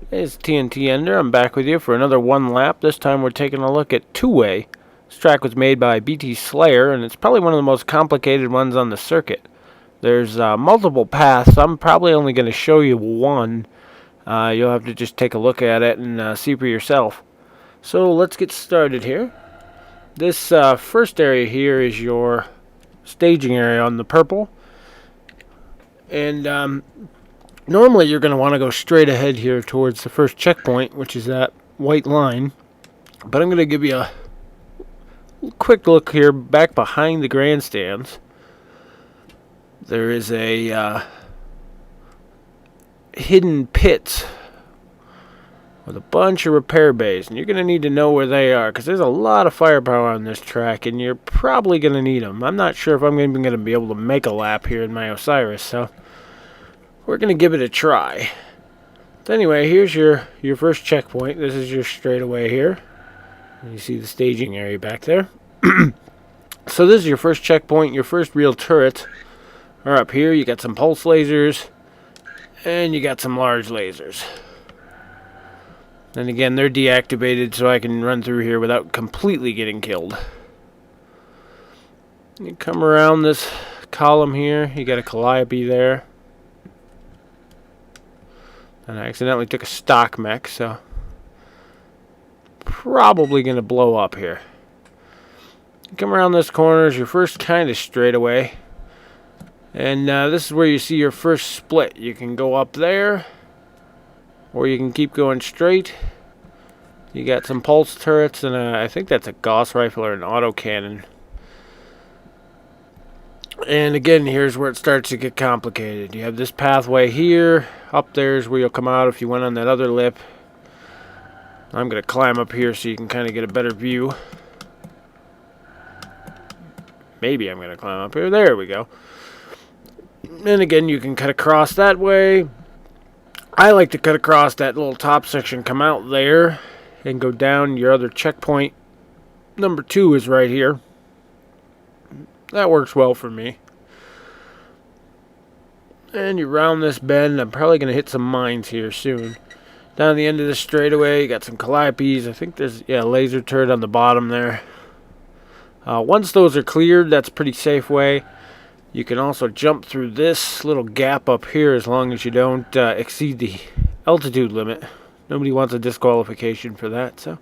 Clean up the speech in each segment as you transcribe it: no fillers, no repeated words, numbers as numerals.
It's TNT Ender. I'm back with you for another one lap. This time we're taking a look at two-way. This track was made by BT Slayer, and it's probably one of the most complicated ones on the circuit. There's multiple paths. I'm probably only going to show you one. You'll have to just take a look at it and see for yourself. So let's get started here. This first area here is your staging area on the purple. And normally you're going to want to go straight ahead here towards the first checkpoint, which is that white line. But I'm going to give you a quick look here back behind the grandstands. There is a hidden pit with a bunch of repair bays, and you're going to need to know where they are because there's a lot of firepower on this track, and you're probably going to need them. I'm not sure if I'm even going to be able to make a lap here in my Osiris, so we're going to give it a try. So anyway, here's your first checkpoint. This is your straightaway here. You see the staging area back there. So this is your first checkpoint. Your first real turrets are up here. You got some pulse lasers, and you got some large lasers. And again, they're deactivated so I can run through here without completely getting killed. You come around this column here. You got a Calliope there. And I accidentally took a stock mech, so probably going to blow up here. You come around this corner is your first kind of straightaway. And this is where you see your first split. You can go up there, or you can keep going straight. You got some pulse turrets, and I think that's a Gauss rifle or an autocannon. And again, here's where it starts to get complicated. You have this pathway here. Up there's where you'll come out if you went on that other lip. I'm going to climb up here so you can kind of get a better view. Maybe I'm going to climb up here. There we go. And again, you can cut across that way. I like to cut across that little top section, come out there, and go down. Your other checkpoint, number 2, is right here. That works well for me. And you round this bend. I'm probably going to hit some mines here soon. Down the end of this straightaway, you got some Calliopes. I think there's a laser turret on the bottom there. Once those are cleared, that's a pretty safe way. You can also jump through this little gap up here as long as you don't exceed the altitude limit. Nobody wants a disqualification for that, so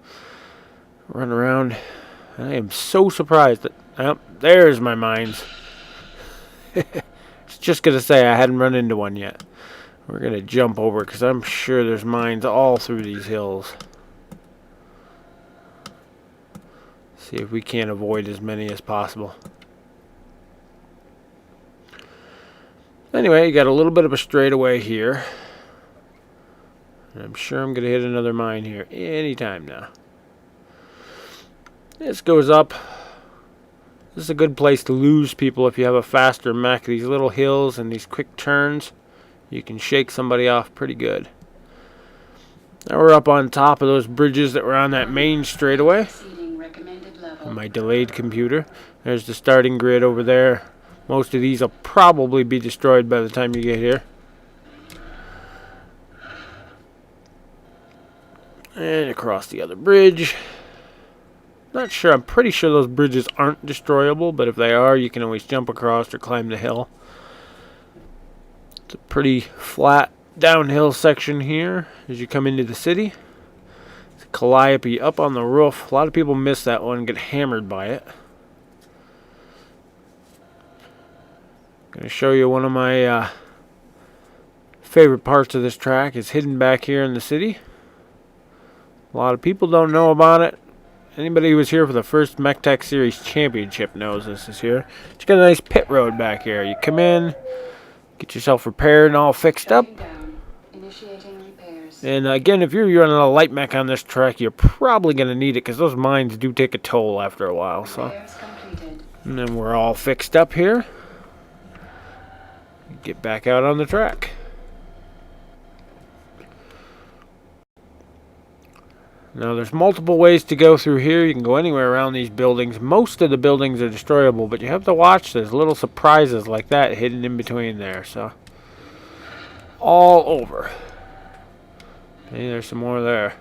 run around. I am so surprised that there's my mines. It's just gonna say I hadn't run into one yet. We're gonna jump over because I'm sure there's mines all through these hills. See if we can't avoid as many as possible. Anyway, you got a little bit of a straightaway here. And I'm sure I'm gonna hit another mine here anytime now. This goes up. This is a good place to lose people if you have a faster mech. These little hills and these quick turns, you can shake somebody off pretty good. Now we're up on top of those bridges that were on that main straightaway. On my delayed computer. There's the starting grid over there. Most of these will probably be destroyed by the time you get here. And across the other bridge. Not sure. I'm pretty sure those bridges aren't destroyable, but if they are, you can always jump across or climb the hill. It's a pretty flat downhill section here as you come into the city. It's a Calliope up on the roof. A lot of people miss that one and get hammered by it. I'm going to show you one of my favorite parts of this track. Is hidden back here in the city. A lot of people don't know about it. Anybody who was here for the first Mech Tech Series Championship knows this is here. You got a nice pit road back here. You come in, get yourself repaired and all fixed up. And again, if you're running a light mech on this track, you're probably going to need it because those mines do take a toll after a while. So, and then we're all fixed up here. Get back out on the track. Now there's multiple ways to go through here. You can go anywhere around these buildings. Most of the buildings are destroyable, but you have to watch. There's little surprises like that hidden in between there. So all over. See, there's some more there.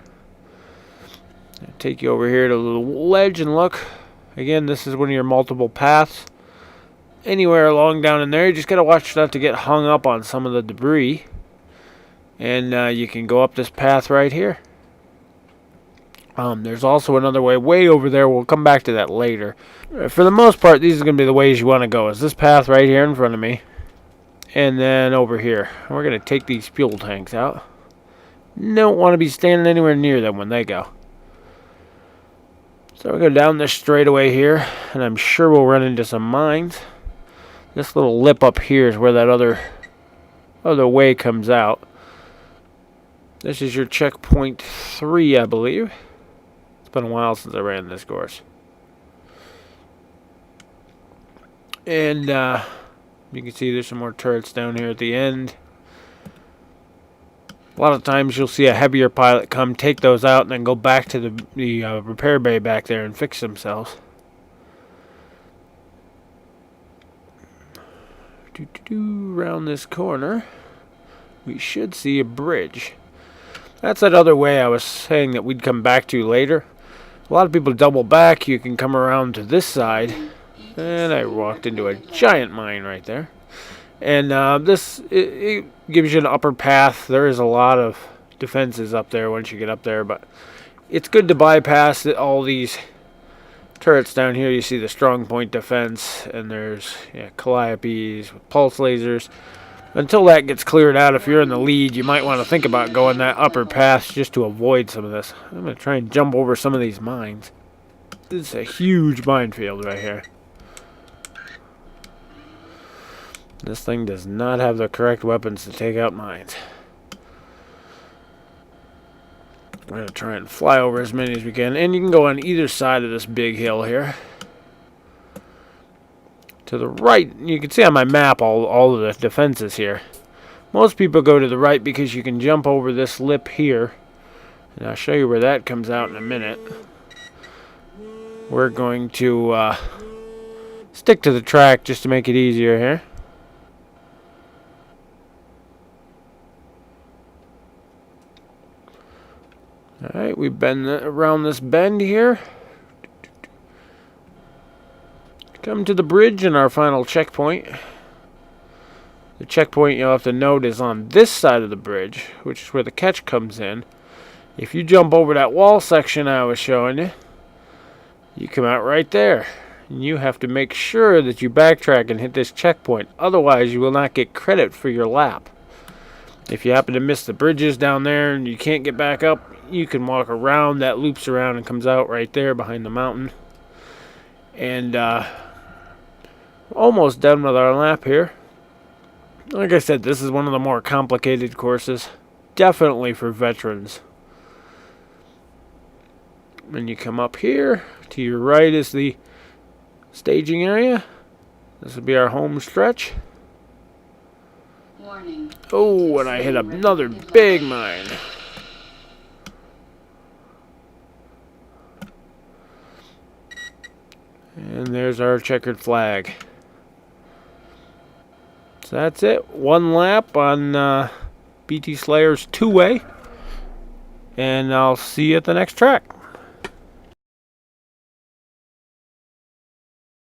I'll take you over here to a little ledge and look. Again, this is one of your multiple paths. Anywhere along down in there, you just gotta watch not to get hung up on some of the debris. And you can go up this path right here. There's also another way over there. We'll come back to that later. For the most part, these are going to be the ways you want to go. Is this path right here in front of me. And then over here. We're going to take these fuel tanks out. Don't want to be standing anywhere near them when they go. So we'll go down this straightaway here. And I'm sure we'll run into some mines. This little lip up here is where that other way comes out. This is your checkpoint 3, I believe. It's been a while since I ran this course. And you can see there's some more turrets down here at the end. A lot of times you'll see a heavier pilot come, take those out, and then go back to the repair bay back there and fix themselves. Around this corner, we should see a bridge. That's that other way I was saying that we'd come back to later. A lot of people double back. You can come around to this side. And I walked into a giant mine right there. And it gives you an upper path. There is a lot of defenses up there once you get up there. But it's good to bypass all these turrets down here. You see the strong point defense. And there's calliopes with pulse lasers. Until that gets cleared out, if you're in the lead, you might want to think about going that upper path just to avoid some of this. I'm going to try and jump over some of these mines. This is a huge minefield right here. This thing does not have the correct weapons to take out mines. We're going to try and fly over as many as we can. And you can go on either side of this big hill here. To the right, you can see on my map all of the defenses here. Most people go to the right because you can jump over this lip here. And I'll show you where that comes out in a minute. We're going to stick to the track just to make it easier here. Alright, we've been around this bend here. Come to the bridge and our final checkpoint. The checkpoint you'll have to note is on this side of the bridge, which is where the catch comes in. If you jump over that wall section I was showing you, you come out right there. And you have to make sure that you backtrack and hit this checkpoint. Otherwise, you will not get credit for your lap. If you happen to miss the bridges down there and you can't get back up, you can walk around. That loops around and comes out right there behind the mountain. And almost done with our lap here. Like I said, this is one of the more complicated courses. Definitely for veterans. When you come up here, to your right is the staging area. This will be our home stretch. Warning. Oh, and I hit another big mine. And there's our checkered flag. So that's it. One lap on BT Slayer's two-way. And I'll see you at the next track.